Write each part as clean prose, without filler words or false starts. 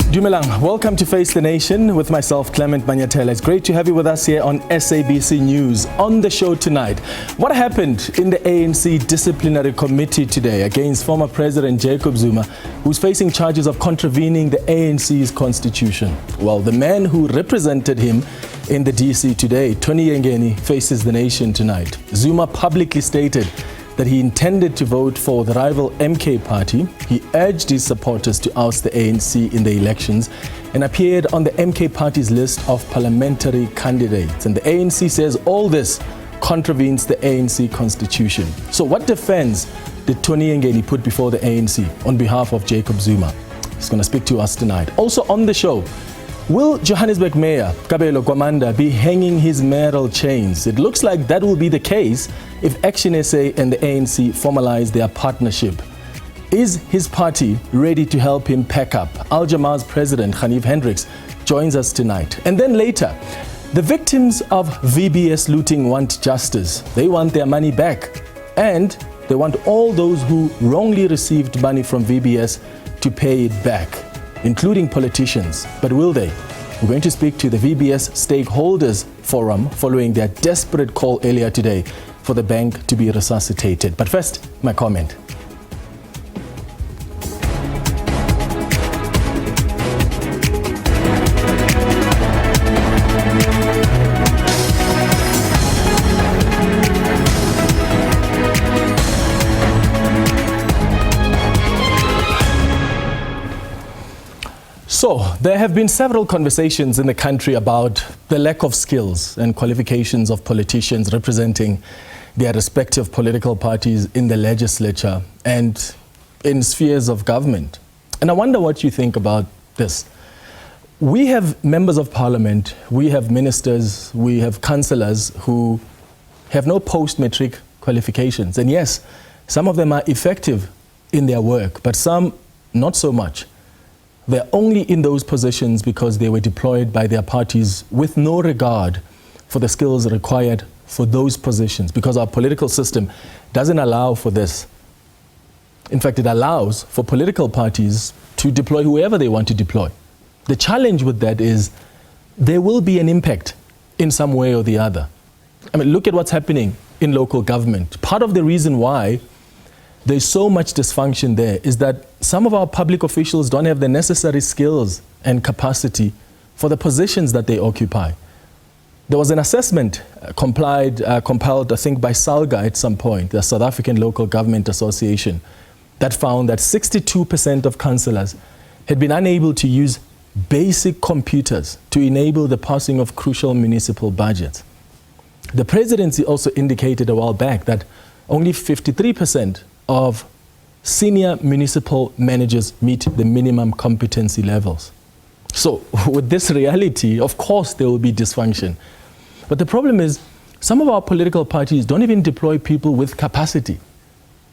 Dumelang, welcome to Face the Nation with myself, Clement Manyatela. It's great to have you with us here on SABC News. On the show tonight, what happened in the ANC disciplinary committee today against former President Jacob Zuma, who's facing charges of contravening the ANC's constitution? Well, the man who represented him in the DC today, Tony Yengeni, faces the nation tonight. Zuma publicly stated that he intended to vote for the rival MK party. He urged his supporters to oust the ANC in the elections and appeared on the MK party's list of parliamentary candidates. And the ANC says all this contravenes the ANC constitution. So what defense did Tony Yengeni put before the ANC on behalf of Jacob Zuma? He's going to speak to us tonight. Also on the show, will Johannesburg Mayor Kabelo Gwamanda be hanging his mayoral chains? It looks like that will be the case if Action SA and the ANC formalize their partnership. Is his party ready to help him pack up? Al-Jama-ah's president, Ganief Hendricks, joins us tonight. And then later, the victims of VBS looting want justice. They want their money back. And they want all those who wrongly received money from VBS to pay it back, including politicians. But will they? We're going to speak to the VBS Stakeholders Forum following their desperate call earlier today for the bank to be resuscitated. But first, my comment. So, there have been several conversations in the country about the lack of skills and qualifications of politicians representing their respective political parties in the legislature and in spheres of government. And I wonder what you think about this. We have members of parliament, we have ministers, we have councillors who have no post-matric qualifications. And yes, some of them are effective in their work, but some not so much. They're only in those positions because they were deployed by their parties with no regard for the skills required for those positions, because our political system doesn't allow for this. In fact, it allows for political parties to deploy whoever they want to deploy. The challenge with that is there will be an impact in some way or the other. I mean, look at what's happening in local government. Part of the reason why there's so much dysfunction there is that some of our public officials don't have the necessary skills and capacity for the positions that they occupy. There was an assessment compiled, I think, by SALGA at some point, the South African Local Government Association, that found that 62% of councillors had been unable to use basic computers to enable the passing of crucial municipal budgets. The presidency also indicated a while back that only 53% of senior municipal managers meet the minimum competency levels. So with this reality, of course there will be dysfunction. But the problem is some of our political parties don't even deploy people with capacity,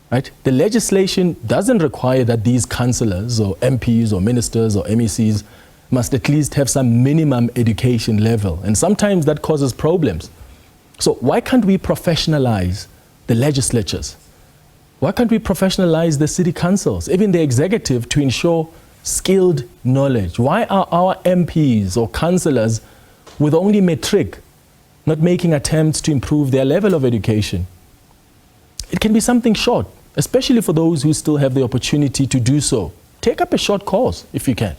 right? The legislation doesn't require that these councillors or MPs or ministers or MECs must at least have some minimum education level. And sometimes that causes problems. So why can't we professionalize the legislatures? Why can't we professionalize the city councils, even the executive, to ensure skilled knowledge? Why are our MPs or councillors with only matric not making attempts to improve their level of education? It can be something short, especially for those who still have the opportunity to do so. Take up a short course if you can.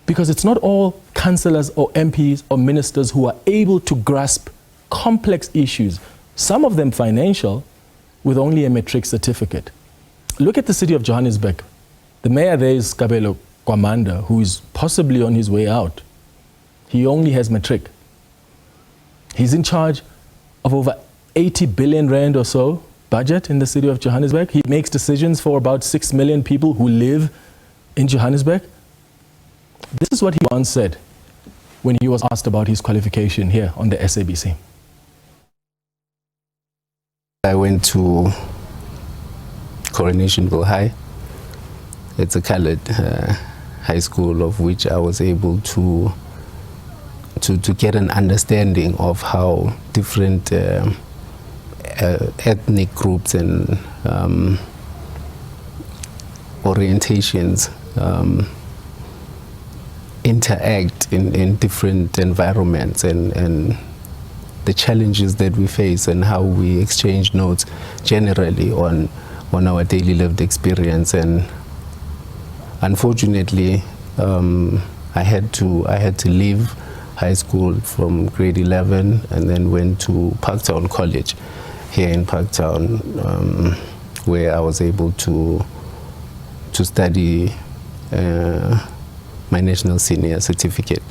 Because it's not all councillors or MPs or ministers who are able to grasp complex issues, some of them financial, with only a matric certificate. Look at the city of Johannesburg. The mayor there is Kabelo Gwamanda, who is possibly on his way out. He only has matric. He's in charge of over 80 billion rand or so budget in the city of Johannesburg. He makes decisions for about 6 million people who live in Johannesburg. This is what he once said when he was asked about his qualification here on the SABC. I went to Coronationville High. It's a colored high school, of which I was able to get an understanding of how different ethnic groups and orientations interact in different environments and the challenges that we face and how we exchange notes generally on our daily lived experience. And unfortunately, I had to leave high school from grade 11 and then went to Parktown College here in Parktown, where I was able to study my National Senior Certificate.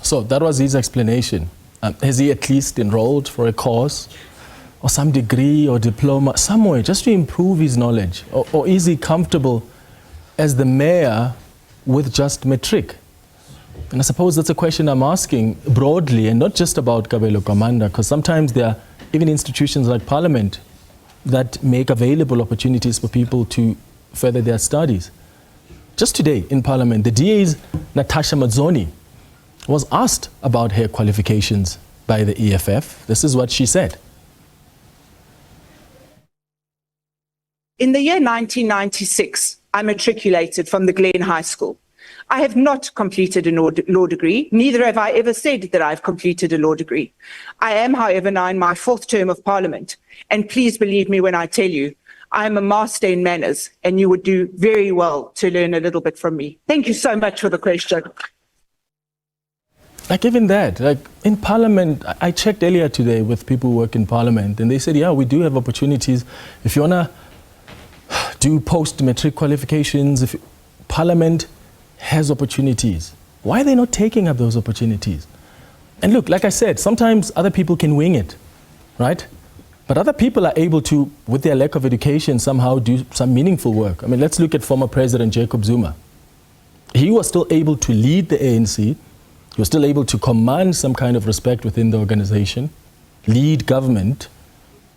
So that was his explanation. Has he at least enrolled for a course or some degree or diploma somewhere just to improve his knowledge? Or is he comfortable as the mayor with just matric? And I suppose that's a question I'm asking broadly, and not just about Kabelo Kamanda, because sometimes there are even institutions like Parliament that make available opportunities for people to further their studies. Just today in Parliament, the DA's Natasha Mazzoni was asked about her qualifications by the EFF. This is what she said. In the year 1996, I matriculated from the Glen High School. I have not completed a law degree, neither have I ever said that I've completed a law degree. I am, however, now in my 4th term of Parliament, and please believe me when I tell you, I am a master in manners, and you would do very well to learn a little bit from me. Thank you so much for the question. Like even that, like in Parliament, I checked earlier today with people who work in Parliament, and they said, yeah, we do have opportunities. If you want to do post-matric qualifications, Parliament has opportunities. Why are they not taking up those opportunities? And look, like I said, sometimes other people can wing it, right? But other people are able to, with their lack of education, somehow do some meaningful work. I mean, let's look at former President Jacob Zuma. He was still able to lead the ANC. He was still able to command some kind of respect within the organization, lead government,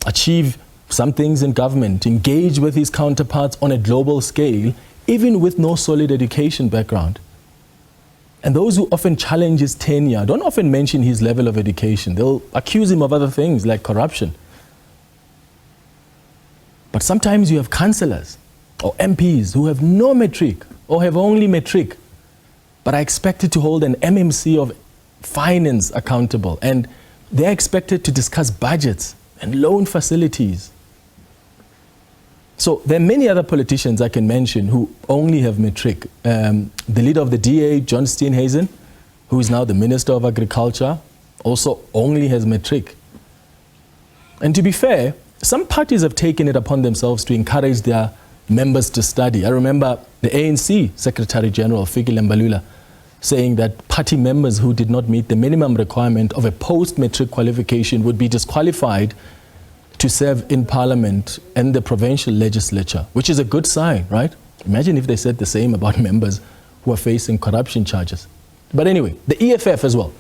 achieve some things in government, engage with his counterparts on a global scale, even with no solid education background. And those who often challenge his tenure don't often mention his level of education. They'll accuse him of other things like corruption. But sometimes you have councillors or MPs who have no matric or have only matric, but are expected to hold an MMC of finance accountable, and they're expected to discuss budgets and loan facilities. So there are many other politicians I can mention who only have matric. The leader of the DA, John Steenhuisen, who is now the Minister of Agriculture, also only has matric. And to be fair, some parties have taken it upon themselves to encourage their members to study. I remember the ANC Secretary General, Fikile Mbalula, saying that party members who did not meet the minimum requirement of a post-matric qualification would be disqualified to serve in Parliament and the provincial legislature, which is a good sign, right? Imagine if they said the same about members who are facing corruption charges. But anyway, the EFF as well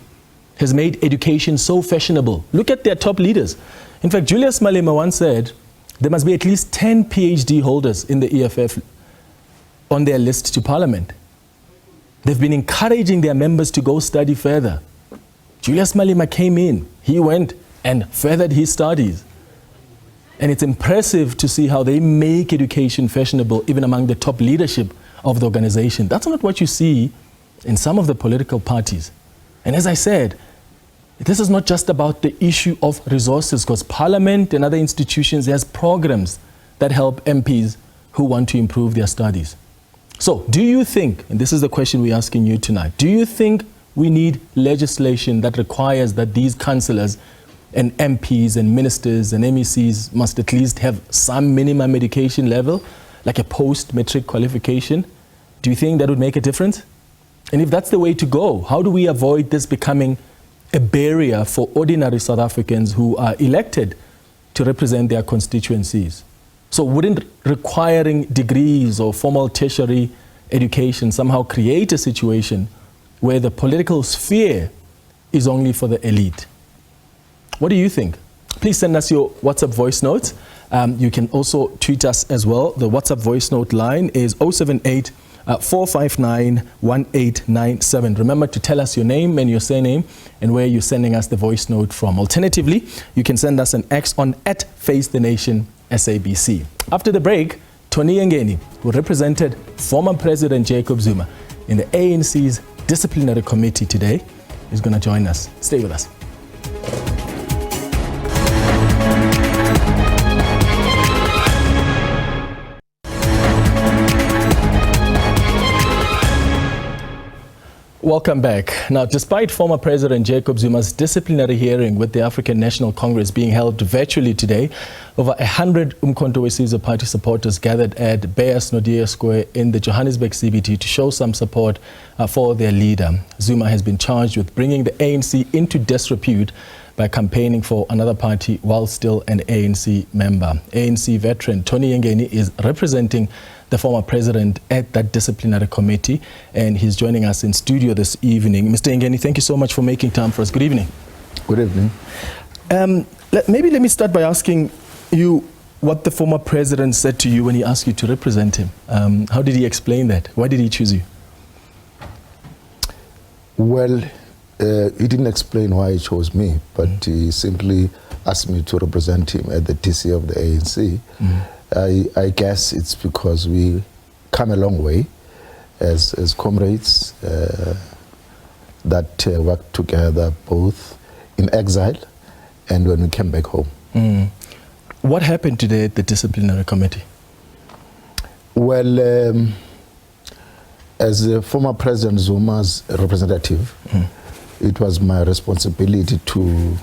has made education so fashionable. Look at their top leaders. In fact, Julius Malema once said there must be at least 10 PhD holders in the EFF on their list to Parliament. They've been encouraging their members to go study further. Julius Malema came in, he went and furthered his studies. And it's impressive to see how they make education fashionable even among the top leadership of the organization. That's not what you see in some of the political parties. And as I said, this is not just about the issue of resources, because Parliament and other institutions has programs that help MPs who want to improve their studies. So do you think, and this is the question we're asking you tonight, do you think we need legislation that requires that these councillors and MPs and ministers and MECs must at least have some minimum education level, like a post-matric qualification? Do you think that would make a difference? And if that's the way to go, how do we avoid this becoming a barrier for ordinary South Africans who are elected to represent their constituencies? So wouldn't requiring degrees or formal tertiary education somehow create a situation where the political sphere is only for the elite? What do you think? Please send us your WhatsApp voice notes. You can also tweet us as well. The WhatsApp voice note line is 078 459 1897. Remember to tell us your name and your surname and where you're sending us the voice note from. Alternatively, you can send us an X on @FaceTheNation SABC. After the break, Tony Yengeni, who represented former President Jacob Zuma, in the ANC's disciplinary committee today. He's going to join us. Stay with us. Welcome back. Now, despite former President Jacob Zuma's disciplinary hearing with the African National Congress being held virtually today, over 100 uMkhonto weSizwe party supporters gathered at Beyers Naudé Square in the Johannesburg CBD to show some support for their leader. Zuma has been charged with bringing the ANC into disrepute by campaigning for another party while still an ANC member. ANC Veteran Tony Yengeni is representing the former president at that disciplinary committee, and he's joining us in studio this evening. Mr. Yengeni, thank you so much for making time for us. Good evening. Good evening. Maybe let me start by asking you what the former president said to you when he asked you to represent him. How did he explain that? Why did he choose you? Well, he didn't explain why he chose me, but he simply asked me to represent him at the TC of the ANC. I guess it's because we come a long way as comrades that worked together both in exile and when we came back home. What happened today at the disciplinary committee? Well, as a former President Zuma's representative, it was my responsibility to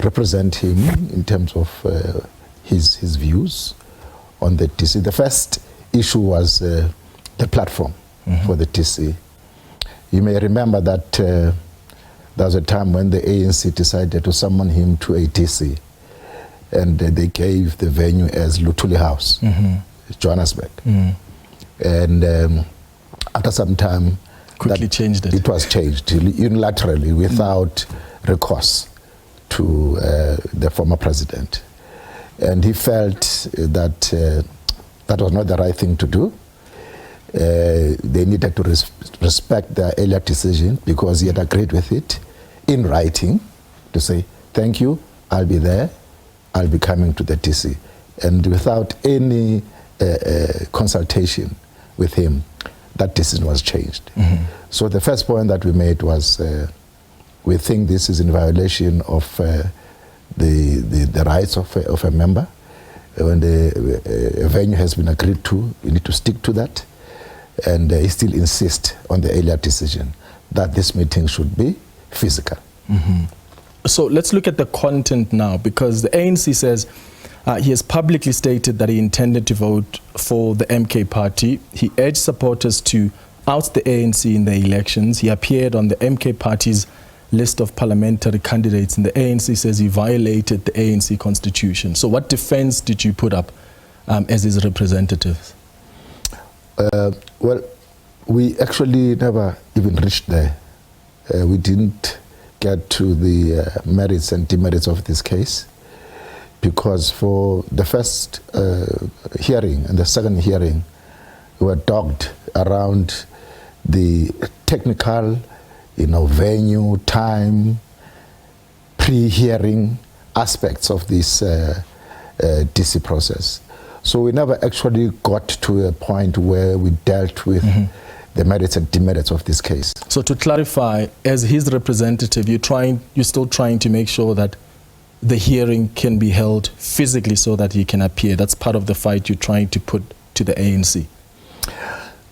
represent him in terms of his views on the TC. The first issue was the platform for the TC. You may remember that there was a time when the ANC decided to summon him to a TC, and they gave the venue as Luthuli House, Johannesburg. And after some time, quickly changed it. It was changed unilaterally without recourse to the former president. And he felt that that was not the right thing to do. They needed to respect their earlier decision because he had agreed with it in writing to say, thank you, I'll be there, I'll be coming to the TC. And without any consultation with him, that decision was changed. So the first point that we made was we think this is in violation of the rights of a member. When a venue has been agreed to, you need to stick to that. And he still insists on the earlier decision that this meeting should be physical. So let's look at the content now, because the ANC says he has publicly stated that he intended to vote for the MK party. He urged supporters to oust the ANC in the elections. He appeared on the MK party's list of parliamentary candidates, and the ANC says he violated the ANC constitution. So what defense did you put up as his representatives? Well, we actually never even reached there. We didn't get to the merits and demerits of this case, because for the first hearing and the second hearing, we were dogged around the technical, venue, time, pre-hearing aspects of this DC process. So we never actually got to a point where we dealt with the merits and demerits of this case. So to clarify, as his representative, you're still trying to make sure that the hearing can be held physically so that he can appear. That's part of the fight you're trying to put to the ANC.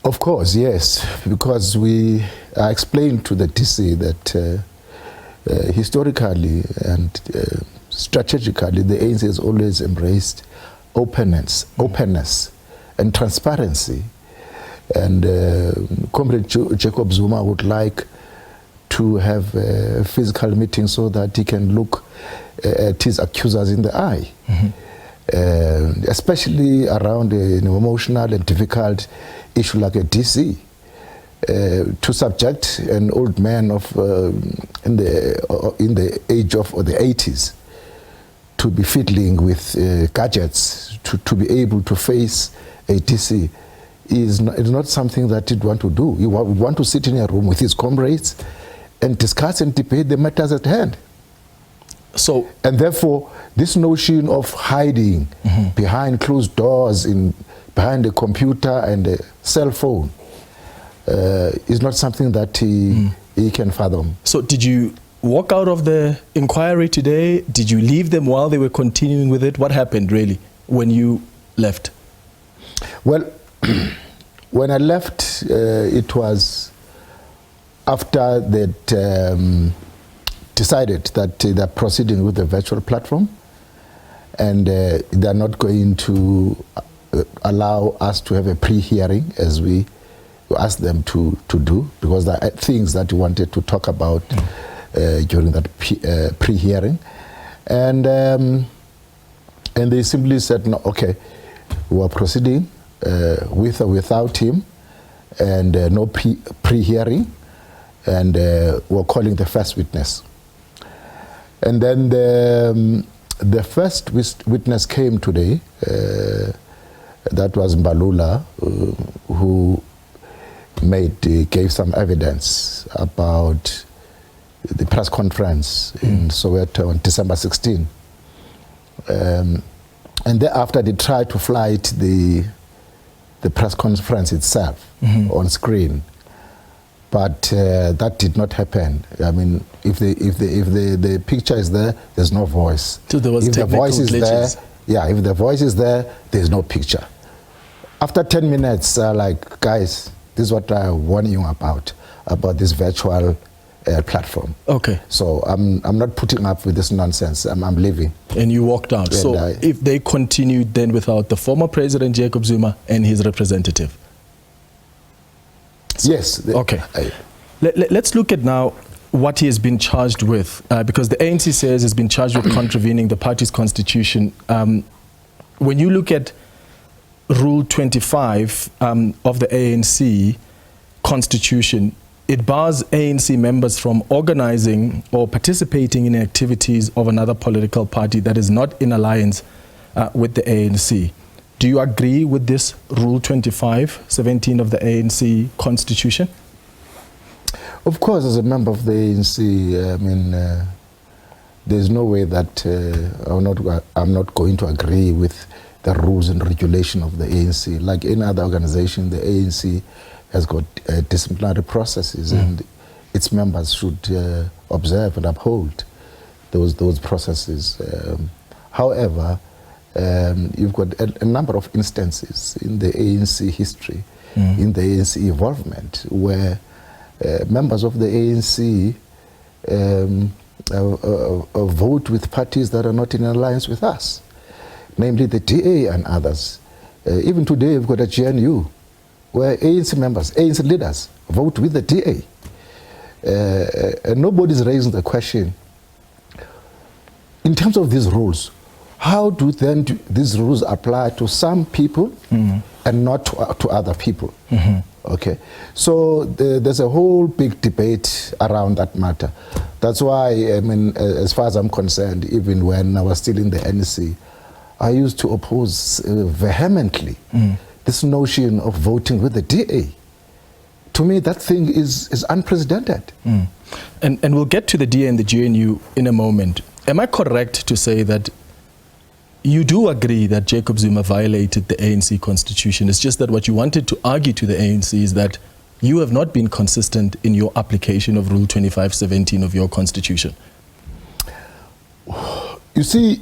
Of course, yes, because I explained to the DC that historically and strategically, the ANC has always embraced openness and transparency. And Comrade Jacob Zuma would like to have a physical meeting so that he can look at his accusers in the eye. Especially around an emotional and difficult issue like a DC. To subject an old man of in the age of the 80s to be fiddling with gadgets to be able to face a DC is not something that he'd want to do. He would want to sit in a room with his comrades and discuss and debate the matters at hand. So, and therefore, this notion of hiding behind closed doors, behind a computer and a cell phone, is not something that he can fathom. So did you walk out of the inquiry today? Did you leave them while they were continuing with it? What happened really when you left? Well, when I left, it was after they'd decided that they're proceeding with the virtual platform, and they're not going to allow us to have a pre-hearing as we asked them to do, because there are things that we wanted to talk about during that pre-hearing. And they simply said, no, okay, we are proceeding with or without him, and no pre-hearing, and we're calling the first witness. And then the first witness came today. That was Mbalula, who gave some evidence about the press conference in Soweto on December 16. And thereafter they tried to flight the press conference itself on screen. But that did not happen. I mean, if the picture is there, there's no voice. So there was if the voice is glitches. there, if the voice is there, there's no picture. After 10 minutes, like, guys, this is what I warn you about this virtual platform. Okay. So I'm not putting up with this nonsense. I'm leaving. And you walked out. And so if they continued then without the former President Jacob Zuma and his representative? Yes. Okay. Let's look at now what he has been charged with, because the ANC says he's been charged with contravening the party's constitution. When you look at Rule 25 of the ANC constitution, it bars ANC members from organizing or participating in activities of another political party that is not in alliance with the ANC. Do you agree with this Rule 25(17) of the ANC constitution? Of course, as a member of the ANC, I mean, there's no way that I'm not going to agree with the rules and regulation of the ANC. Like any other organization, the ANC has got disciplinary processes, and its members should observe and uphold those processes. However, you've got a number of instances in the ANC history, in the ANC involvement, where members of the ANC vote with parties that are not in alliance with us, namely the DA and others. Even today, we've got a GNU, where ANC members, ANC leaders vote with the DA. And nobody's raising the question, in terms of these rules, how do then these rules apply to some people and not to other people? Okay, so there's a whole big debate around that matter. That's why, I mean, as far as I'm concerned, even when I was still in the NEC, I used to oppose vehemently this notion of voting with the DA. To me, that thing is unprecedented. And we'll get to the DA and the GNU in a moment. Am I correct to say that you do agree that Jacob Zuma violated the ANC constitution? It's just that what you wanted to argue to the ANC is that you have not been consistent in your application of Rule 25(17) of your constitution. You see,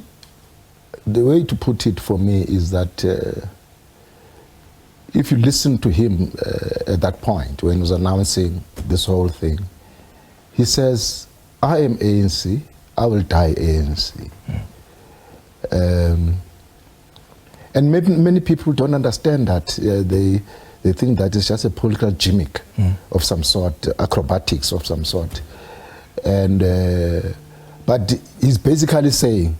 the way to put it for me is that if you listen to him at that point when he was announcing this whole thing, he says, I am ANC, I will die ANC. And maybe many people don't understand that. They think that it's just a political gimmick of some sort, acrobatics of some sort. And but he's basically saying,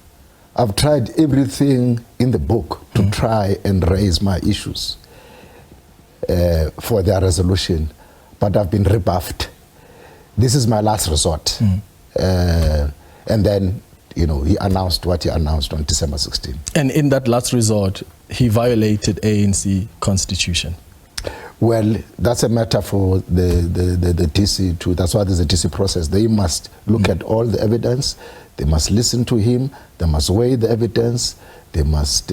I've tried everything in the book to try and raise my issues for their resolution, but I've been rebuffed. This is my last resort. And then, you know, he announced what he announced on December 16. And in that last resort, he violated ANC constitution. Well, that's a matter for the DC to, that's why there's a DC process. They must look at all the evidence, they must listen to him, they must weigh the evidence, they must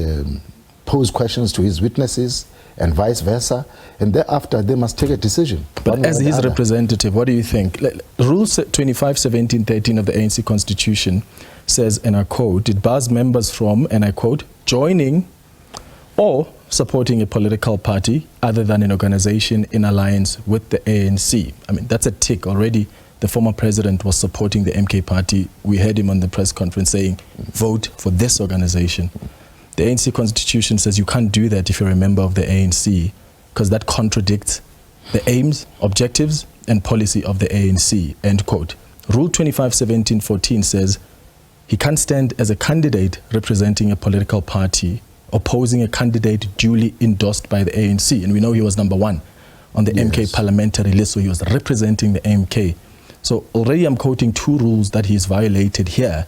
pose questions to his witnesses and vice versa, and thereafter they must take a decision. But as his representative, what do you think? Rule 25.17.13 of the ANC Constitution says, and I quote, it bars members from, and I quote, joining or supporting a political party other than an organization in alliance with the ANC. I mean, that's a tick already. The former president was supporting the MK party. We heard him on the press conference saying, vote for this organization. The ANC Constitution says you can't do that if you're a member of the ANC, because that contradicts the aims, objectives, and policy of the ANC, end quote. Rule 25.17.14 says he can't stand as a candidate representing a political party opposing a candidate duly endorsed by the ANC. And we know he was number one on the MK parliamentary list, so he was representing the MK. So already I'm quoting two rules that he's violated here.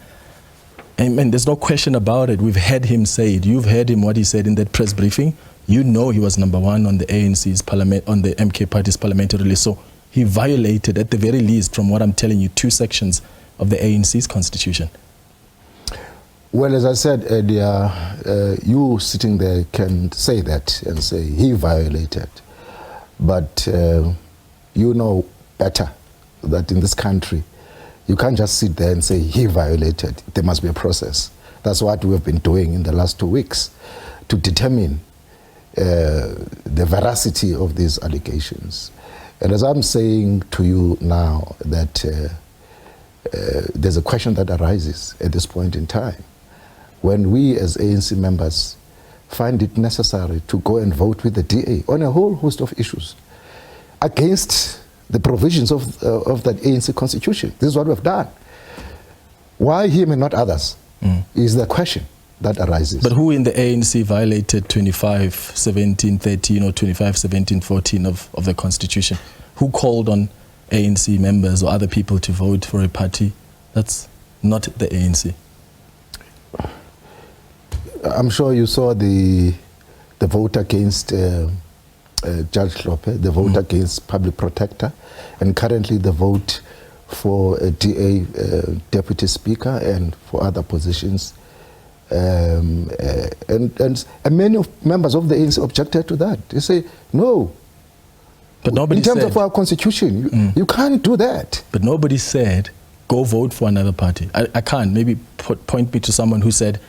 And there's no question about it. We've heard him say it. You've heard him what he said in that press briefing. You know he was number one on the ANC's parliament, on the MK party's parliamentary list. So he violated, at the very least, from what I'm telling you, two sections of the ANC's constitution. Well, as I said earlier, you sitting there can say that and say he violated. But you know better that in this country, you can't just sit there and say he violated. There must be a process. That's what we have been doing in the last 2 weeks to determine the veracity of these allegations. And as I'm saying to you now that there's a question that arises at this point in time. When we as ANC members find it necessary to go and vote with the DA on a whole host of issues against the provisions of that ANC constitution. This is what we've done. Why him and not others is the question that arises. But who in the ANC violated 25.17.13 or 25.17.14 of the constitution? Who called on ANC members or other people to vote for a party that's not the ANC? I'm sure you saw the vote against Judge Lope, the vote against Public Protector, and currently the vote for a DA Deputy Speaker and for other positions. And many members of the ANC objected to that. They say, no. But nobody in terms said, of our constitution, you can't do that. But nobody said, go vote for another party. I can't. Maybe point me to someone who said,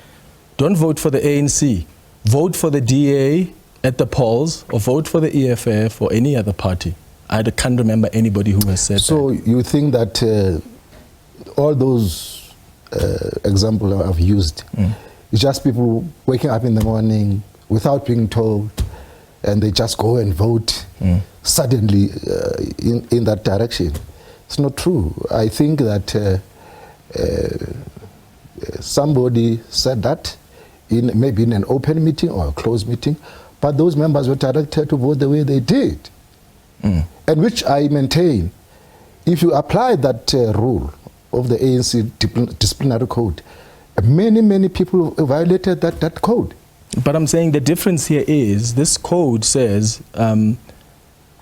don't vote for the ANC. Vote for the DA at the polls, or vote for the EFF or any other party. I can't remember anybody who has said that. So you think that all those examples I've used, it's just people waking up in the morning without being told, and they just go and vote suddenly in that direction. It's not true. I think that somebody said that maybe in an open meeting or a closed meeting, but those members were directed to vote the way they did. And which I maintain, if you apply that rule of the ANC disciplinary code, many people violated that code. But I'm saying the difference here is this code says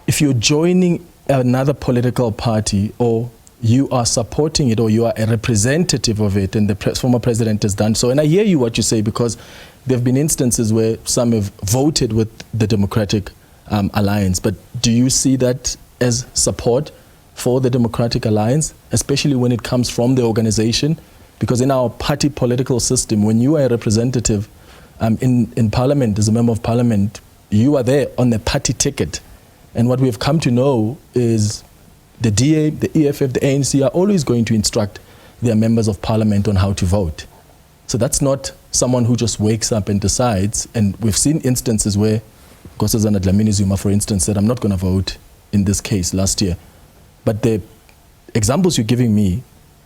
if you're joining another political party or you are supporting it or you are a representative of it, and the former president has done so. And I hear you what you say, because there have been instances where some have voted with the Democratic Alliance. But do you see that as support for the Democratic Alliance, especially when it comes from the organization? Because in our party political system, when you are a representative in Parliament, as a member of Parliament, you are there on the party ticket. And what we have come to know is the DA, the EFF, the ANC are always going to instruct their members of Parliament on how to vote. So that's not someone who just wakes up and decides. And we've seen instances where Nkosazana Dlamini Zuma, for instance, said, I'm not going to vote in this case last year. But the examples you're giving me,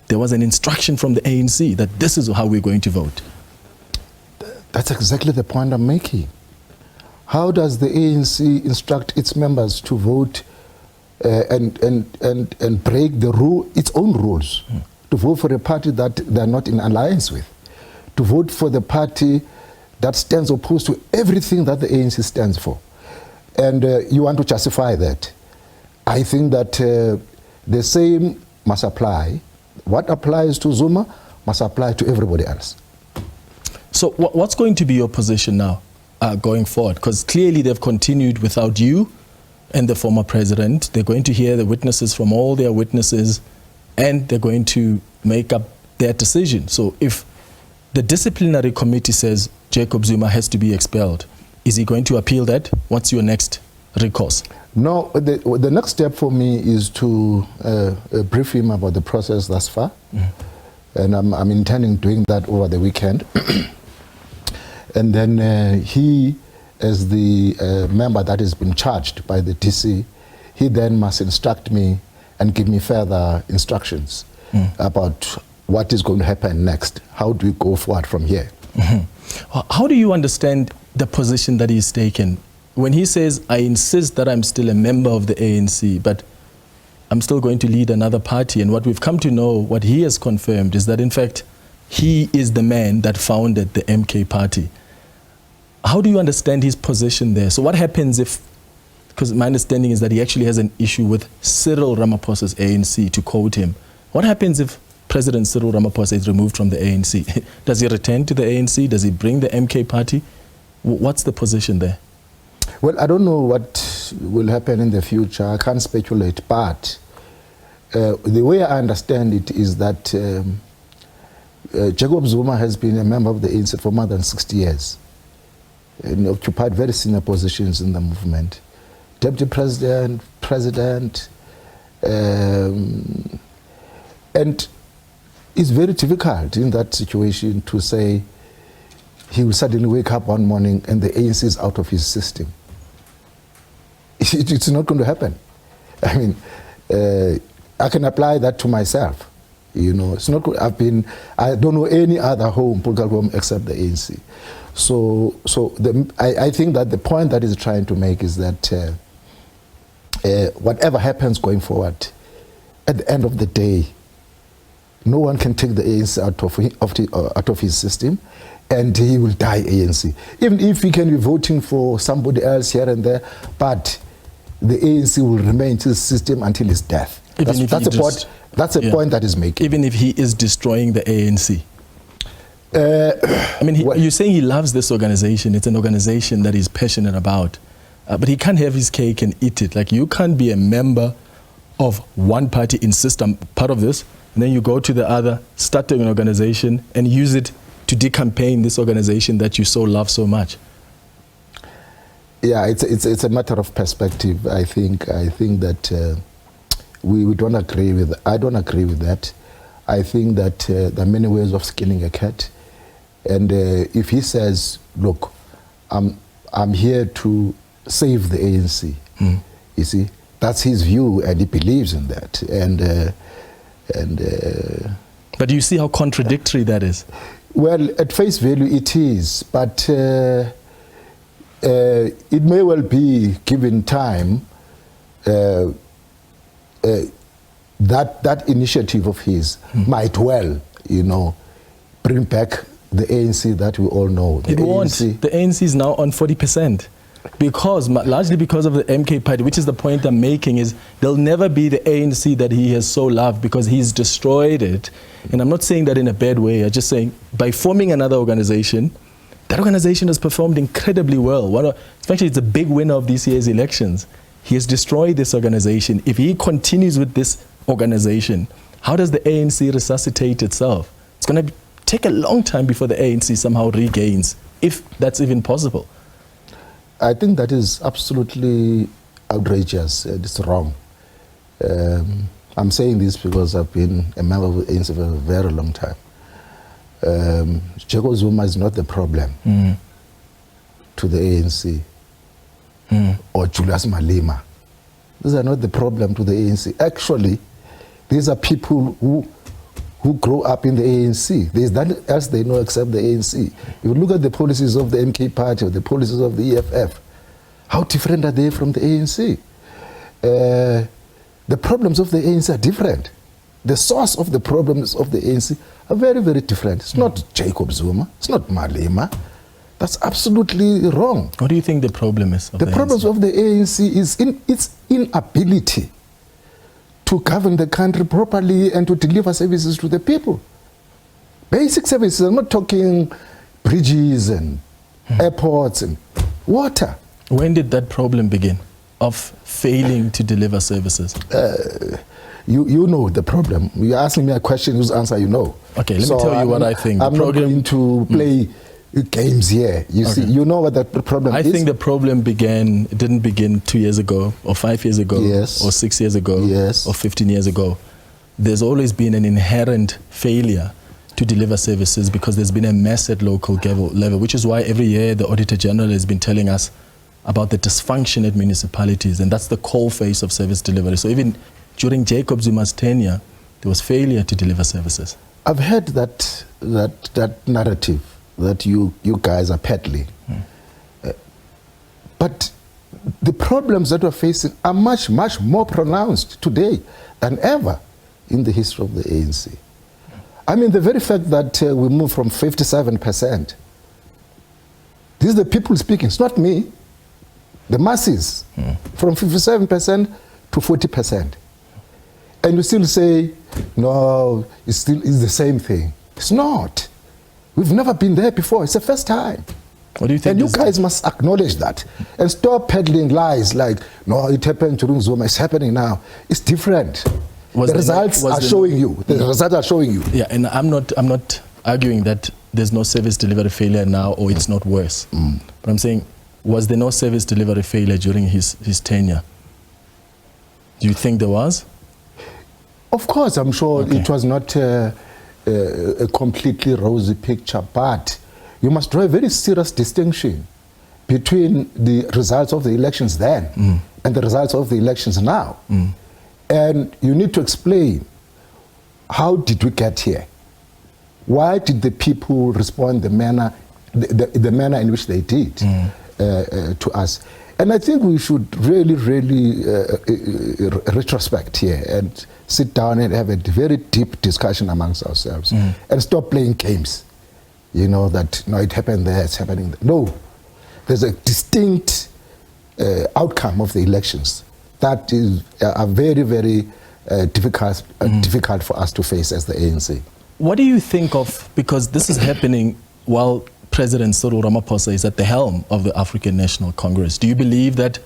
there was an instruction from the ANC that this is how we're going to vote. That's exactly the point I'm making. How does the ANC instruct its members to vote and break the rule, its own rules, to vote for a party that they're not in alliance with, to vote for the party that stands opposed to everything that the ANC stands for? And you want to justify that. I think that the same must apply. What applies to Zuma must apply to everybody else. So what's going to be your position now? going forward? Because clearly they've continued without you and the former president. They're going to hear the witnesses from all their witnesses, and they're going to make up their decision. So if the disciplinary committee says Jacob Zuma has to be expelled, is he going to appeal that? What's your next recourse? No, the next step for me is to brief him about the process thus far. And I'm intending doing that over the weekend. And then he, as the member that has been charged by the DC, he then must instruct me and give me further instructions about what is going to happen next. How do we go forward from here? How do you understand the position that he's taken? When he says, I insist that I'm still a member of the ANC, but I'm still going to lead another party. And what we've come to know, what he has confirmed, is that in fact, he is the man that founded the MK party. How do you understand his position there? So what happens if, because my understanding is that he actually has an issue with Cyril Ramaphosa's ANC, to quote him. What happens if President Cyril Ramaphosa is removed from the ANC? Does he return to the ANC? Does he bring the MK party? What's the position there? Well, I don't know what will happen in the future. I can't speculate, but the way I understand it is that Jacob Zuma has been a member of the ANC for more than 60 years and occupied very senior positions in the movement. Deputy President, President, and it's very difficult in that situation to say he will suddenly wake up one morning and the ANC is out of his system. It's not going to happen. I mean, I can apply that to myself. You know, it's not. I don't know any other political home except the ANC. So I think that the point that he's trying to make is that whatever happens going forward, at the end of the day, no one can take the ANC out of his system, and he will die ANC. Even if he can be voting for somebody else here and there, but the ANC will remain in his system until his death. That's a point that is making. Even if he is destroying the ANC. I mean, you're saying he loves this organization. It's an organization that he's passionate about. But he can't have his cake and eat it. Like, you can't be a member of one party, insist I'm part of this, and then you go to the other, start an organization, and use it to decampaign this organization that you so love so much. Yeah, it's a matter of perspective. I think that we don't agree with. I don't agree with that. I think that there are many ways of skinning a cat, and if he says, "Look, I'm here to save the ANC," you see, that's his view, and he believes in that. But do you see how contradictory that is? Well, at face value, it is, but it may well be, given time, that initiative of his might well, bring back the ANC that we all know. It won't. The ANC is now on 40%. Largely because of the MK party, which is the point I'm making, is there'll never be the ANC that he has so loved because he's destroyed it. And I'm not saying that in a bad way. I'm just saying by forming another organization, that organization has performed incredibly well. Especially, it's a big winner of this year's elections. He has destroyed this organization. If he continues with this organization, how does the ANC resuscitate itself? It's going to take a long time before the ANC somehow regains, if that's even possible. I think that is absolutely outrageous. It's wrong. I'm saying this because I've been a member of the ANC for a very long time. Jacob Zuma is not the problem to the ANC or Julius Malema. These are not the problem to the ANC. Actually, these are people who grow up in the ANC. There's nothing else they know except the ANC. If you look at the policies of the MK party or the policies of the EFF, how different are they from the ANC? The problems of the ANC are different. The source of the problems of the ANC are very, very different. It's not Jacob Zuma. It's not Malema. That's absolutely wrong. What do you think the problem is? The problems of the ANC is its inability to govern the country properly and to deliver services to the people. Basic services. I'm not talking bridges and airports and Water. When did that problem begin of failing to deliver services? You know the problem. You're asking me a question whose answer you know. Okay, let me tell you what I think. I'm not going to play games here. You see, you know what the problem is? I think the problem didn't begin 2 years ago, or 5 years ago, Yes. or 6 years ago, Yes. or 15 years ago. There's always been an inherent failure to deliver services because there's been a mess at local level, which is why every year the Auditor General has been telling us about the dysfunction at municipalities, and that's the coal face of service delivery. So even during Jacob Zuma's tenure, there was failure to deliver services. I've heard that narrative that you guys are peddling. But the problems that we're facing are much, much more pronounced today than ever in the history of the ANC. I mean, the very fact that we moved from 57%, this is the people speaking, it's not me, the masses, from 57% to 40%. And you still say, no, it's the same thing. It's not. We've never been there before. It's the first time. What do you think? And you guys must acknowledge that and stop peddling lies like, no, it happened during Zuma, it's happening now. It's different. The results are showing you. The results are showing you. Yeah, and I'm not arguing that there's no service delivery failure now or it's not worse. But I'm saying, was there no service delivery failure during his tenure? Do you think there was? Of course, I'm sure it was not a completely rosy picture, but you must draw a very serious distinction between the results of the elections then and the results of the elections now. And you need to explain, how did we get here? Why did the people respond the manner in which they did to us? And I think we should really retrospect here and sit down and have a very deep discussion amongst ourselves and stop playing games. You know, that, no, it happened there, it's happening there. No, there's a distinct outcome of the elections that is very difficult for us to face as the ANC. What do you think of, because this is happening while President Cyril Ramaphosa is at the helm of the African National Congress. Do you believe that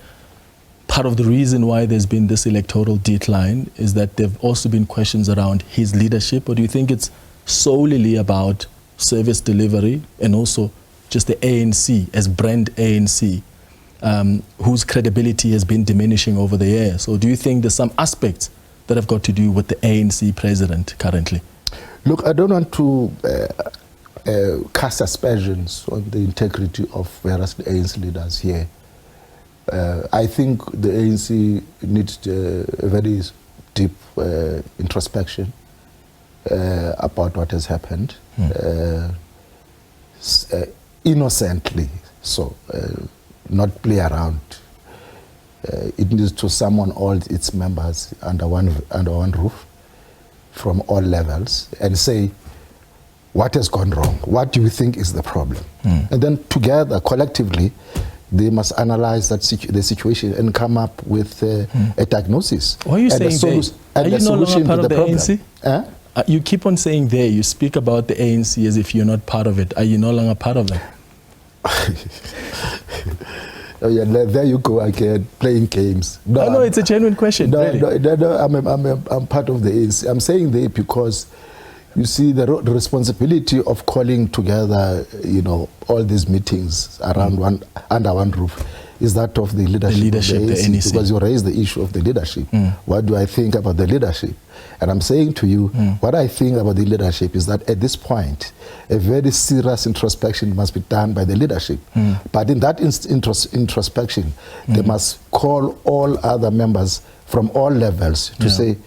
part of the reason why there's been this electoral decline is that there have also been questions around his leadership, or do you think it's solely about service delivery and also just the ANC as brand ANC, whose credibility has been diminishing over the years? Or do you think there's some aspects that have got to do with the ANC president currently? Look, I don't want to cast aspersions on the integrity of various ANC leaders here. I think the ANC needs a very deep introspection about what has happened, innocently, so not play around. It needs to summon all its members under one roof from all levels and say, what has gone wrong? What do you think is the problem? And then together, collectively, they must analyze the situation and come up with a diagnosis. Why are you saying they? Are you no longer part of the ANC? You keep on saying they. You speak about the ANC as if you're not part of it. Are you no longer part of them? Oh yeah, there you go again, playing games. No, it's a genuine question. No, really. no, I'm part of the ANC. I'm saying they because, you see, the responsibility of calling together, you know, all these meetings around under one roof is that of the leadership of the ANC, because you raised the issue of the leadership. What do I think about the leadership? And I'm saying to you, what I think about the leadership is that at this point, a very serious introspection must be done by the leadership. But in that introspection, they must call all other members from all levels to say,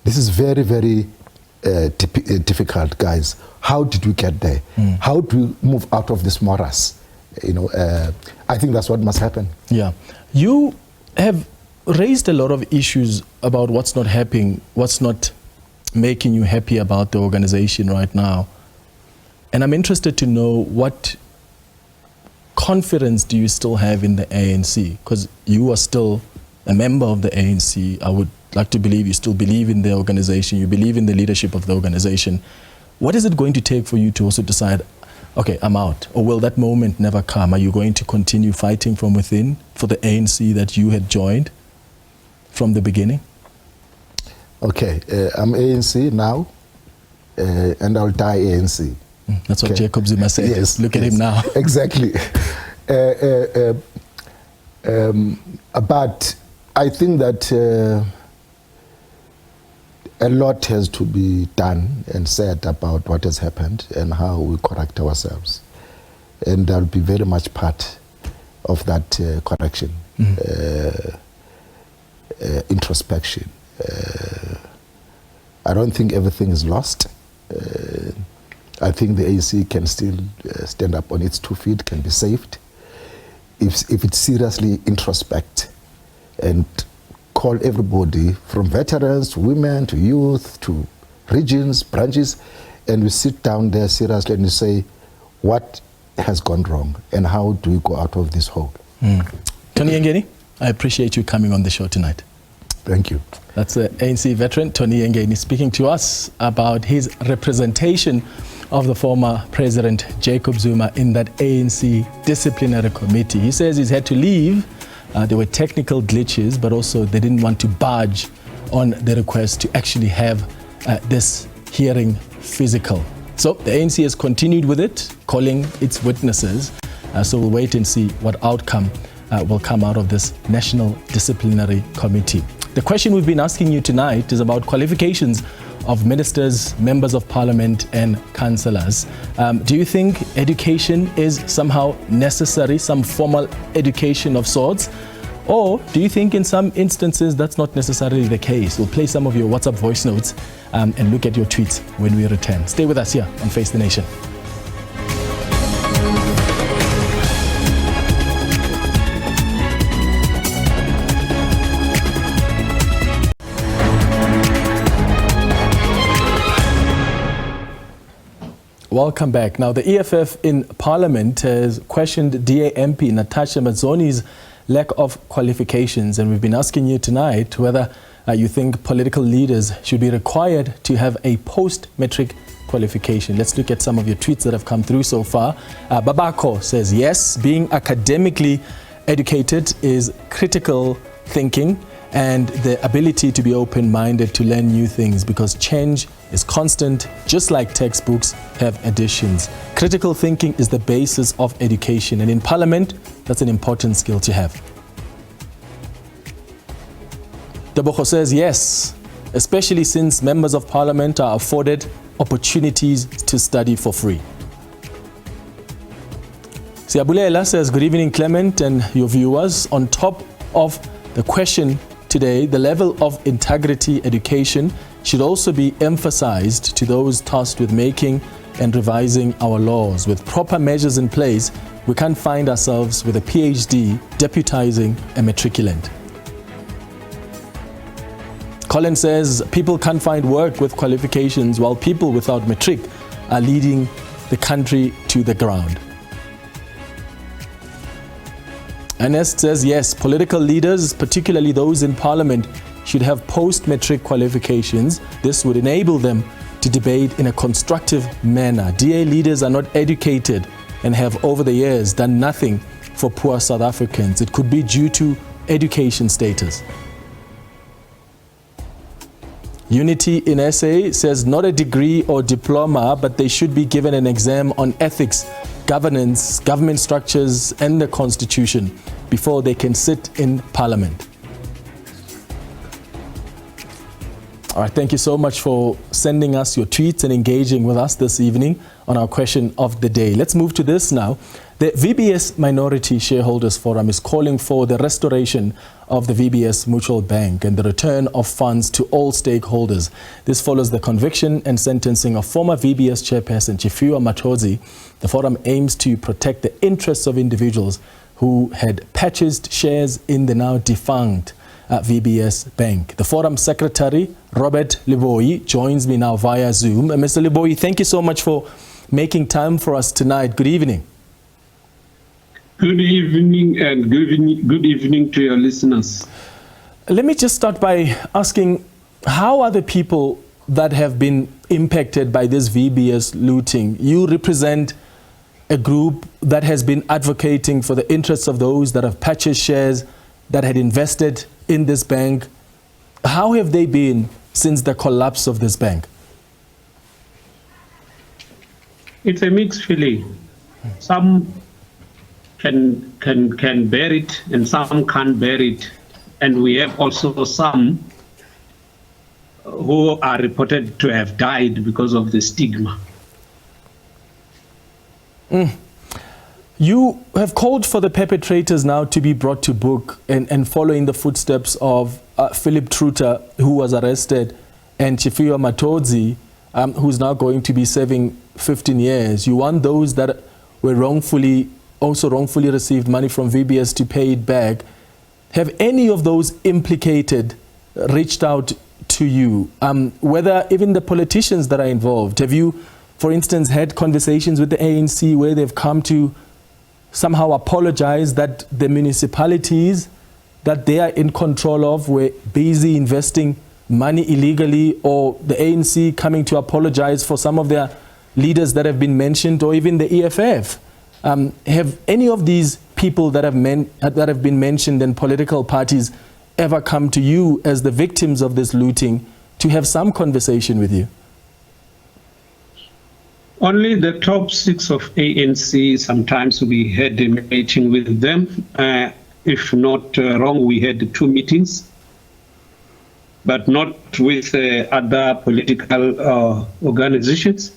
this is very difficult, guys. How did we get there? How do we move out of this morass? You know, I think that's what must happen. Yeah. You have raised a lot of issues about what's not happening, what's not making you happy about the organization right now. And I'm interested to know, what confidence do you still have in the ANC? Because you are still a member of the ANC. I would like to believe you still believe in the organization, you believe in the leadership of the organization. What is it going to take for you to also decide, okay, I'm out? Or will that moment never come? Are you going to continue fighting from within for the ANC that you had joined from the beginning? Okay, I'm ANC now, and I'll die ANC. That's what Jacob Zuma said. Yes, Look at him now. Exactly. But I think that a lot has to be done and said about what has happened and how we correct ourselves. And I'll be very much part of that correction, introspection. I don't think everything is lost. I think the ANC can still stand up on its 2 feet, can be saved, if it seriously introspect and call everybody from veterans to women to youth to regions, branches, and we sit down there seriously and we say, what has gone wrong and how do we go out of this hole? Tony Yengeni, I appreciate you coming on the show tonight. Thank you. That's the ANC veteran Tony Yengeni speaking to us about his representation of the former President Jacob Zuma in that ANC disciplinary committee. He says he's had to leave. There were technical glitches, but also they didn't want to budge on the request to actually have this hearing physical. So the ANC has continued with it, calling its witnesses. So we'll wait and see what outcome will come out of this National Disciplinary Committee. The question we've been asking you tonight is about qualifications of ministers, members of parliament and councillors. Do you think education is somehow necessary, some formal education of sorts? Or do you think in some instances that's not necessarily the case? We'll play some of your WhatsApp voice notes and look at your tweets when we return. Stay with us here on Face the Nation. Welcome back. Now, the EFF in Parliament has questioned DA MP Natasha Mazzoni's lack of qualifications, and we've been asking you tonight whether you think political leaders should be required to have a post-matric qualification. Let's look at some of your tweets that have come through so far. Babako says, yes, being academically educated is critical thinking and the ability to be open-minded to learn new things, because change is constant, just like textbooks have additions. Critical thinking is the basis of education, and in Parliament, that's an important skill to have. Debocho says, yes, especially since members of Parliament are afforded opportunities to study for free. Siabulela says, good evening, Clement and your viewers. On top of the question today, the level of integrity education should also be emphasized to those tasked with making and revising our laws. With proper measures in place, we can't find ourselves with a PhD deputizing a matriculant. Colin says, people can't find work with qualifications while people without matric are leading the country to the ground. Ernest says, yes, political leaders, particularly those in Parliament, should have post-matric qualifications. This would enable them to debate in a constructive manner. DA leaders are not educated and have over the years done nothing for poor South Africans. It could be due to education status. Unity in SA says, not a degree or diploma, but they should be given an exam on ethics, governance, government structures and the constitution before they can sit in Parliament. All right, thank you so much for sending us your tweets and engaging with us this evening on our question of the day. Let's move to this now. The VBS Minority Shareholders Forum is calling for the restoration of the VBS Mutual Bank and the return of funds to all stakeholders. This follows the conviction and sentencing of former VBS chairperson Chifiwa Mathozi. The forum aims to protect the interests of individuals who had purchased shares in the now defunct VBS Bank. The forum secretary, Robert Liboyi, joins me now via Zoom. Mr. Liboyi, thank you so much for making time for us tonight. Good evening. Good evening, and good evening to your listeners. Let me just start by asking, how are the people that have been impacted by this VBS looting? You represent a group that has been advocating for the interests of those that have purchased shares, that had invested in this bank. How have they been since the collapse of this bank? It's a mixed feeling. Some can bear it and some can't bear it. And we have also some who are reported to have died because of the stigma. You have called for the perpetrators now to be brought to book and follow in the footsteps of Philip Truter, who was arrested, and Chifiwa Matodzi, who's now going to be serving 15 years. You want those that were wrongfully received money from VBS to pay it back. Have any of those implicated reached out to you? Whether even the politicians that are involved, have you, for instance, had conversations with the ANC where they've come to somehow apologize that the municipalities that they are in control of were busy investing money illegally, or the ANC coming to apologize for some of their leaders that have been mentioned, or even the EFF? Have any of these people that have been mentioned in political parties ever come to you as the victims of this looting to have some conversation with you? Only the top 6 of ANC, sometimes we had a meeting with them. If not wrong, we had 2 meetings, but not with other political organizations.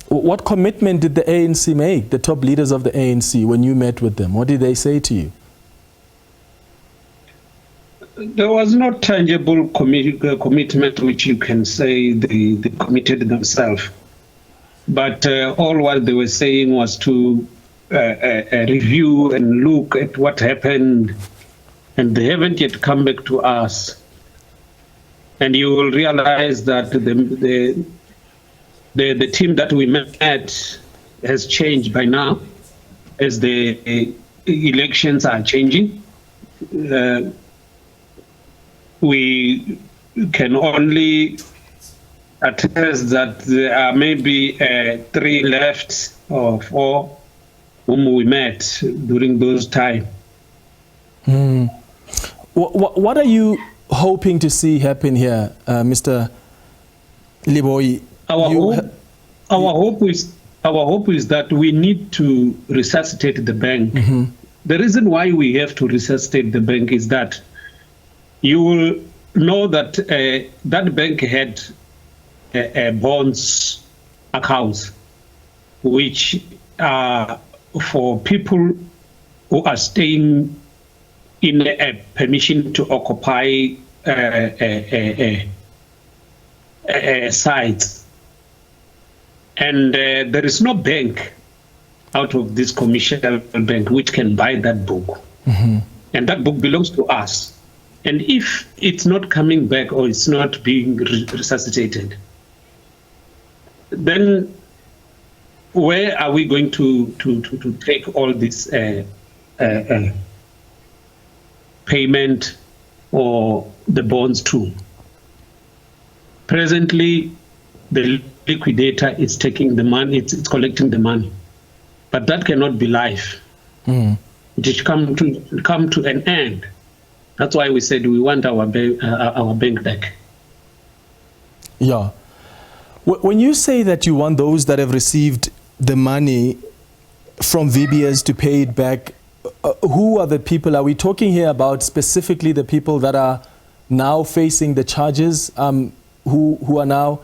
What commitment did the ANC make, the top leaders of the ANC, when you met with them? What did they say to you? There was no tangible commitment which you can say they committed themselves. But all what they were saying was to review and look at what happened, and they haven't yet come back to us. And you will realize that the team that we met has changed by now, as the elections are changing. We can only attest that there are maybe 3 left or 4 whom we met during those times. What are you hoping to see happen here, Mr. Liboyi? Our hope is that we need to resuscitate the bank. The reason why we have to resuscitate the bank is that you will know that that bank had bonds accounts, which are for people who are staying in a permission to occupy sites. And there is no bank out of this commercial bank which can buy that book. And that book belongs to us. And if it's not coming back or it's not being resuscitated, then where are we going to take all this payment or the bonds to? Presently, the liquidator is taking the money, it's collecting the money, but that cannot be life. It should come to an end. That's why we said we want our bank back. Yeah. When you say that you want those that have received the money from VBS to pay it back, who are the people? Are we talking here about specifically the people that are now facing the charges, who are now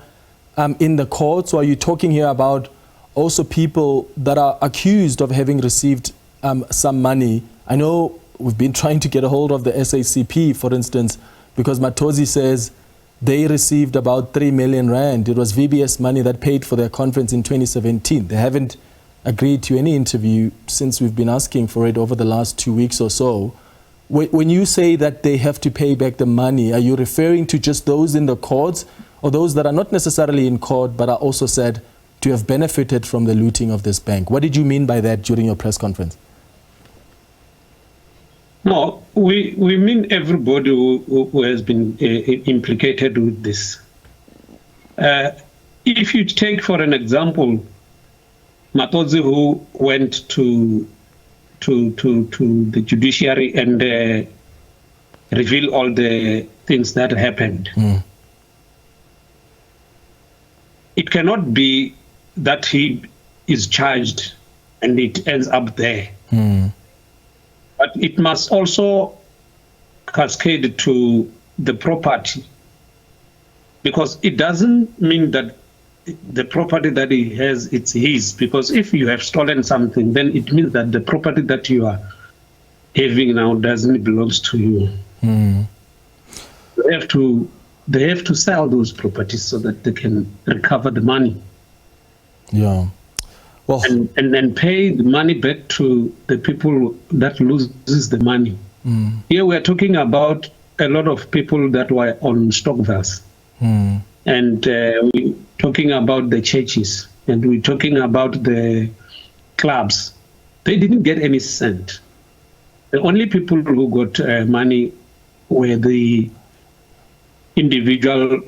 in the courts? Or are you talking here about also people that are accused of having received some money? I know we've been trying to get a hold of the SACP, for instance, because Matodzi says they received about 3 million rand. It was VBS money that paid for their conference in 2017. They haven't agreed to any interview since we've been asking for it over the last 2 weeks or so. When you say that they have to pay back the money, are you referring to just those in the courts, or those that are not necessarily in court but are also said to have benefited from the looting of this bank? What did you mean by that during your press conference? No, we mean everybody who has been implicated with this. If you take, for an example, Matodzi, who went to the judiciary and reveal all the things that happened. It cannot be that he is charged and it ends up there. But it must also cascade to the property, because it doesn't mean that the property that he has, it's his. Because if you have stolen something, then it means that the property that you are having now doesn't belong to you. They have to sell those properties so that they can recover the money. Yeah. Well, and then pay the money back to the people that loses the money. Here we are talking about a lot of people that were on Stokvels. And we're talking about the churches, and we're talking about the clubs. They didn't get any cent. The only people who got money were the individual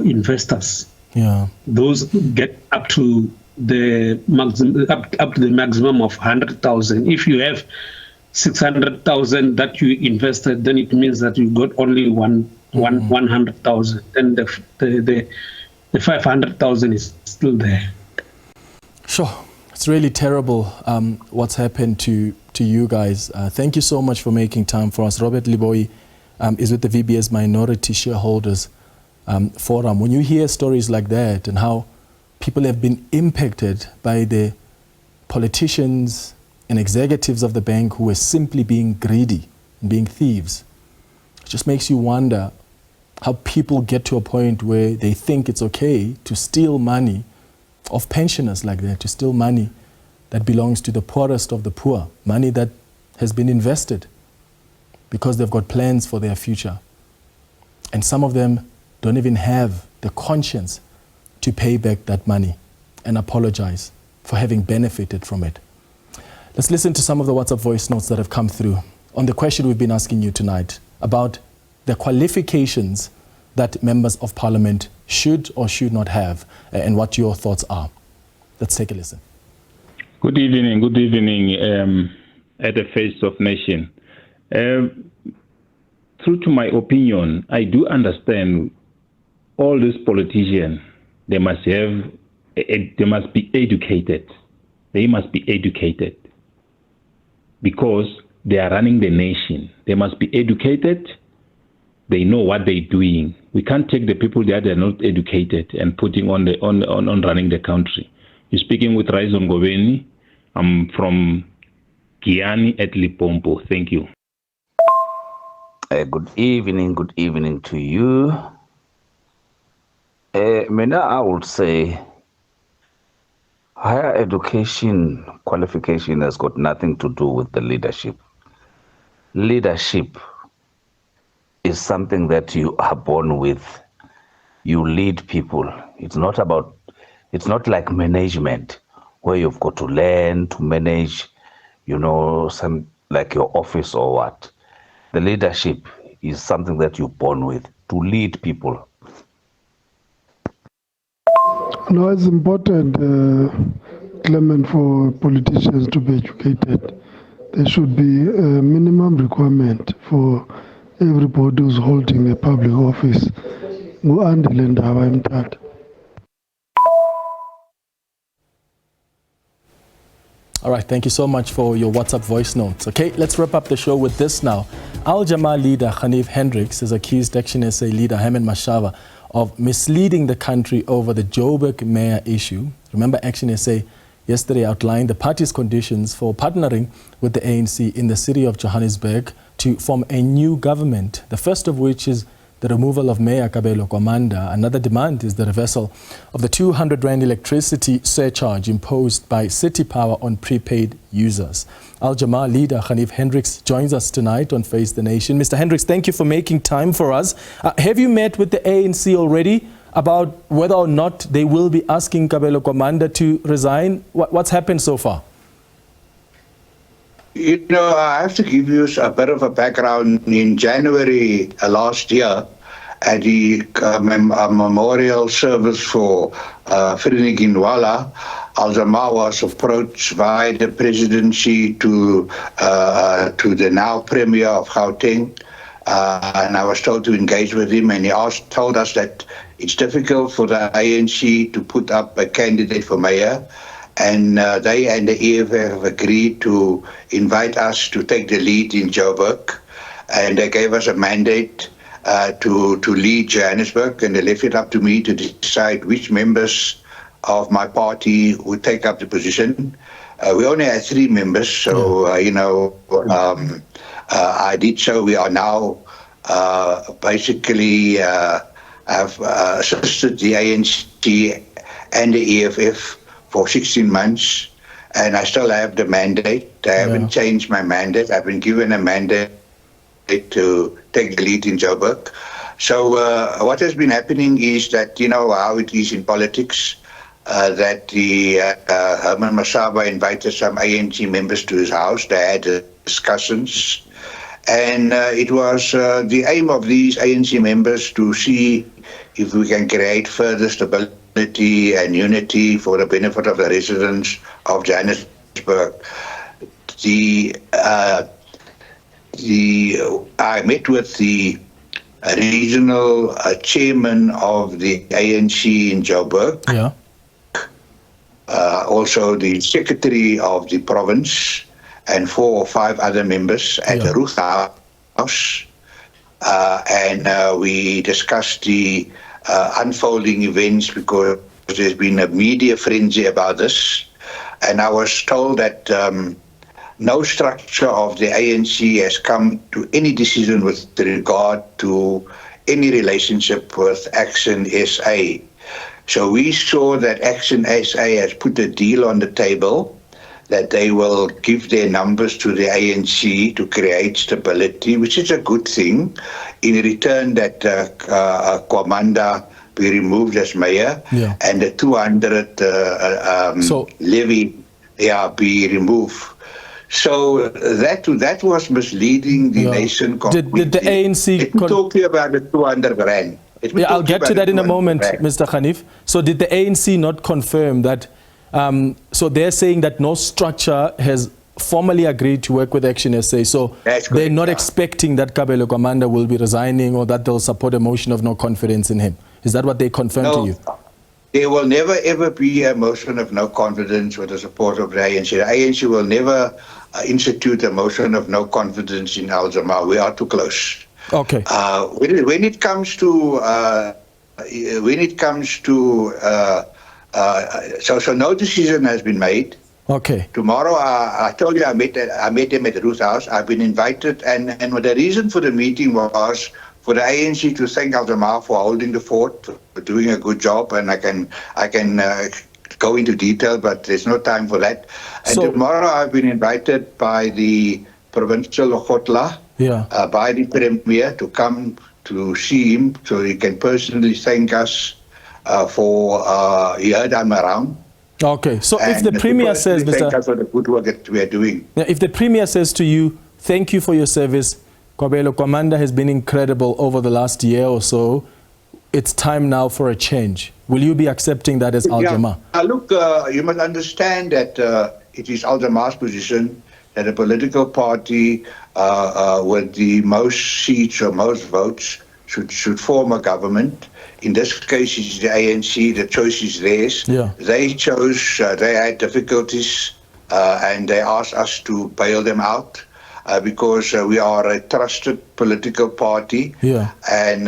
investors. Yeah. Those get up to the maximum of 100,000. If you have 600,000 that you invested, then it means that you got only 100,000. Then the 500,000 is still there. Sure. It's really terrible what's happened to you guys. Thank you so much for making time for us. Robert Liboi is with the VBS Minority Shareholders Forum. When you hear stories like that and how people have been impacted by the politicians and executives of the bank who are simply being greedy and being thieves, it just makes you wonder how people get to a point where they think it's okay to steal money of pensioners like that, to steal money that belongs to the poorest of the poor, money that has been invested because they've got plans for their future. And some of them don't even have the conscience to pay back that money and apologize for having benefited from it. Let's listen to some of the WhatsApp voice notes that have come through on the question we've been asking you tonight about the qualifications that members of parliament should or should not have, and what your thoughts are. Let's take a listen. Good evening, at the Face of Nation. True to my opinion, I do understand all these politicians, they must be educated. They must be educated because they are running the nation. They must be educated. They know what they're doing. We can't take the people that are not educated and putting on running the country. You're speaking with Raison Goveni. I'm from Giani at Lipompo. Thank you. Good evening to you. Mina, I would say higher education qualification has got nothing to do with the leadership. Leadership is something that you are born with. You lead people. It's not like management where you've got to learn to manage, some like your office or what. The leadership is something that you're born with, to lead people. No, it's important, Clement, for politicians to be educated. There should be a minimum requirement for everybody who's holding a public office. All right, thank you so much for your WhatsApp voice notes. Okay, let's wrap up the show with this now. Al-Jama-ah leader Ganief Hendricks has accused Action SA leader Herman Mashaba of misleading the country over the Joburg mayor issue. Remember, Action SA yesterday outlined the party's conditions for partnering with the ANC in the city of Johannesburg to form a new government, the first of which is the removal of Mayor Kabelo Kwamanda. Another demand is the reversal of the 200 Rand electricity surcharge imposed by City Power on prepaid users. Al-Jama-ah leader Ganief Hendricks joins us tonight on Face the Nation. Mr. Hendricks, thank you for making time for us. Have you met with the ANC already about whether or not they will be asking Kabelo Kwamanda to resign? What's happened so far? I have to give you a bit of a background. In January last year, at the memorial service for Firini Ginwala, Al-Jama-ah was approached via the presidency to the now Premier of Gauteng, and I was told to engage with him, and he told us that it's difficult for the ANC to put up a candidate for mayor, and they and the EFF have agreed to invite us to take the lead in Joburg, and they gave us a mandate to lead Johannesburg, and they left it up to me to decide which members of my party would take up the position. We only had 3 members, so I did so. We are now basically have assisted the ANC and the EFF for 16 months, and I still have the mandate. I haven't changed my mandate. I've been given a mandate to take the lead in Joburg. So what has been happening is that, you know how it is in politics, that the Herman Masaba invited some ANC members to his house. They had discussions, and it was the aim of these ANC members to see if we can create further stability and unity for the benefit of the residents of Johannesburg. I met with the regional chairman of the ANC in Joburg. Yeah. Also the secretary of the province and 4 or 5 other members at the Ruth House. And we discussed the unfolding events, because there's been a media frenzy about this. And I was told that no structure of the ANC has come to any decision with regard to any relationship with Action SA. So we saw that Action SA has put a deal on the table that they will give their numbers to the ANC to create stability, which is a good thing. In return, that Kwamanda be removed as mayor, and the 200 levy be removed. So that was misleading the nation completely. Did the ANC... Let me talk to you about the 200 rand. I'll get to that in a moment, Mr. Ganief. So did the ANC not confirm that... so they're saying that no structure has formally agreed to work with Action SA. So they're not expecting that Kabelo Kwamanda will be resigning, or that they'll support a motion of no confidence in him. Is that what they confirmed to you? There will never ever be a motion of no confidence with the support of the ANC. The ANC will never institute a motion of no confidence in Al-Jama-ah. We are too close. Okay. When it comes to so no decision has been made. Okay. Tomorrow, I told you I met them at the Ruth House. I've been invited, and the reason for the meeting was for the ANC to thank Al-Jama-ah for holding the fort, for doing a good job, and I can go into detail, but there's no time for that. And tomorrow, I've been invited by the provincial Khotla, by the Premier, to come to see him, so he can personally thank us for he heard I'm around. Okay, so if the Premier says, thank us for the good work that we are doing. If the Premier says to you, thank you for your service, Kabelo Kwamanda has been incredible over the last year or so, it's time now for a change. Will you be accepting that as Al-Jama-ah? Look, you must understand that it is Al-Jama-ah's position that a political party with the most seats or most votes should form a government. In this case, it's the ANC. The choice is theirs. They chose, they had difficulties, and they asked us to bail them out because we are a trusted political party. And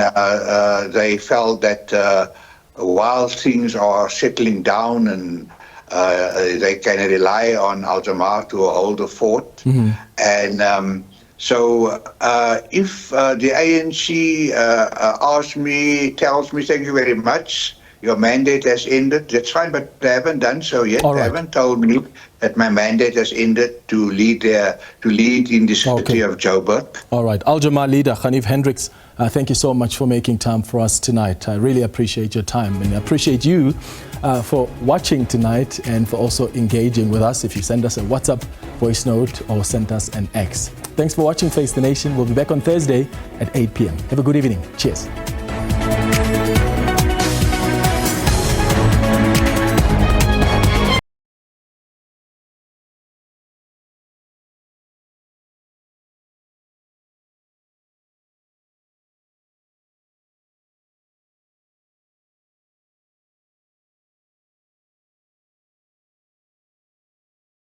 they felt that while things are settling down and they can rely on Al-Jama-ah to hold the fort. And so if the ANC tells me, thank you very much, your mandate has ended, that's fine, but they haven't done so yet. They haven't told me that my mandate has ended to lead in the city of Joburg. All right. Al-Jama-ah leader, Ganief Hendricks, thank you so much for making time for us tonight. I really appreciate your time, and I appreciate you for watching tonight and for also engaging with us. If you send us a WhatsApp voice note or send us an X. Thanks for watching Face the Nation. We'll be back on Thursday at 8 p.m. Have a good evening. Cheers.